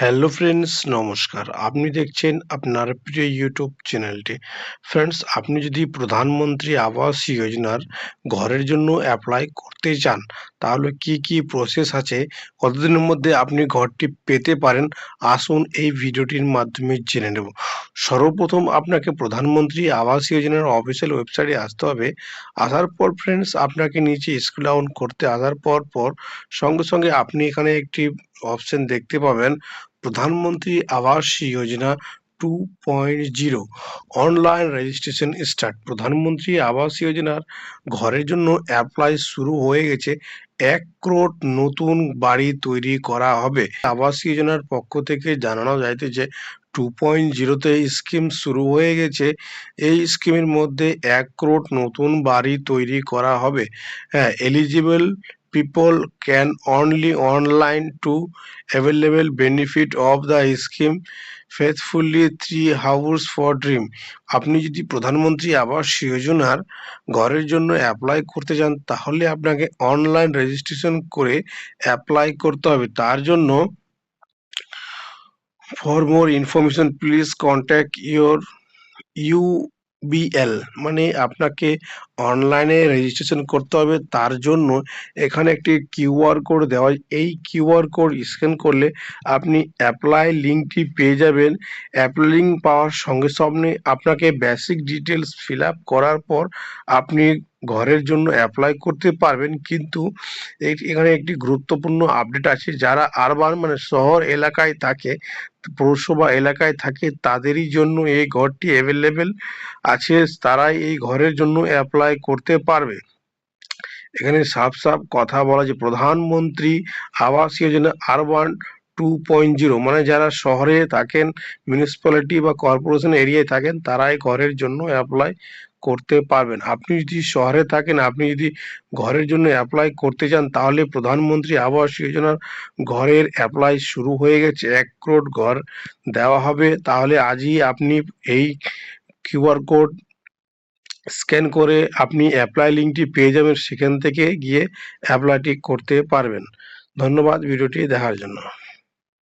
Hello friends, নমস্কার। আপনি দেখছেন আপনার প্রিয় ইউটিউব চ্যানেলটি। ফ্রেন্ডস, আপনি যদি প্রধানমন্ত্রী আবাস যোজনার ঘরের জন্য অ্যাপ্লাই করতে চান, তাহলে কি কি প্রসেস আছে, কতদিনের মধ্যে আপনি ঘরটি পেতে পারেন, আসুন এই ভিডিওটির মাধ্যমে জেনে নেব। সর্বপ্রথম আপনাকে প্রধানমন্ত্রী আবাস যোজনার অফিসিয়াল ওয়েবসাইটে আসতে হবে। আসার পর ফ্রেন্ডস, আপনাকে নিচে স্ক্রল ডাউন করতে আসার পর সঙ্গে সঙ্গে আপনি এখানে একটি অপশন দেখতে পাবেন, প্রধানমন্ত্রী Awas Yojana 2.0 online registration start. প্রধানমন্ত্রী আবাস যোজনার ঘরের জন্য অ্যাপ্লাই শুরু হয়ে গেছে। 1 করোড় নতুন বাড়ি তৈরি করা হবে। আবাস যোজনার পক্ষ থেকে জানানো যাইতেছে 2.0তে স্কিম শুরু হয়ে গেছে। এই স্কিমের মধ্যে 1 করোড় নতুন বাড়ি তৈরি করা হবে। হ্যাঁ, eligible people can only online to available benefit of the scheme faithfully 3 hours for dream। আপনি যদি প্রধানমন্ত্রী আবাস যোজনার ঘরের জন্য অ্যাপ্লাই করতে চান, তাহলে আপনাকে অনলাইন রেজিস্ট্রেশন করে অ্যাপ্লাই করতে হবে। তার জন্য for more information please contact UBL, মানে আপনাকে অনলাইনে রেজিস্ট্রেশন করতে হবে। তার জন্য এখানে একটি কিউআর কোড দেওয়া হয়। এই কিউআর কোড স্ক্যান করলে আপনি অ্যাপ্লাই লিঙ্কটি পেয়ে যাবেন। অ্যাপ্লাই লিঙ্ক পাওয়ার সঙ্গে সঙ্গে আপনাকে বেসিক ডিটেলস ফিল আপ করার পর আপনি ঘরের জন্য অ্যাপ্লাই করতে পারবেন। কিন্তু এখানে একটি গুরুত্বপূর্ণ আপডেট আছে, যারা আরবান মানে শহর এলাকায় থাকে, পৌরসভা এলাকায় থাকে, তাদেরই জন্য এই ঘরটি অ্যাভেলেবেল আছে। তারাই এই ঘরের জন্য অ্যাপ্লাই করতে পারবে। এখানে সাফ সাফ কথা বলা যে প্রধানমন্ত্রী আবাস যোজনা আরবান 2.0 মানে যারা শহরে থাকেন, মিউনিসিপ্যালিটি বা কর্পোরেশন এরিয়ায় থাকেন, তারাই ঘরের জন্য অ্যাপ্লাই করতে পারবেন। আপনি যদি শহরে থাকেন, আপনি যদি ঘরের জন্য অ্যাপ্লাই করতে চান, তাহলে প্রধানমন্ত্রী আবাস যোজনার ঘরের অ্যাপ্লাই শুরু হয়ে গেছে। 1 করোড় ঘর দেওয়া হবে। তাহলে আজই আপনি এই কিউআর কোড স্ক্যান করে আপনি অ্যাপ্লাই লিঙ্কটি পেয়ে যাবেন, সেখান থেকে গিয়ে অ্যাপ্লাইটি করতে পারবেন। ধন্যবাদ ভিডিওটি দেখার জন্য।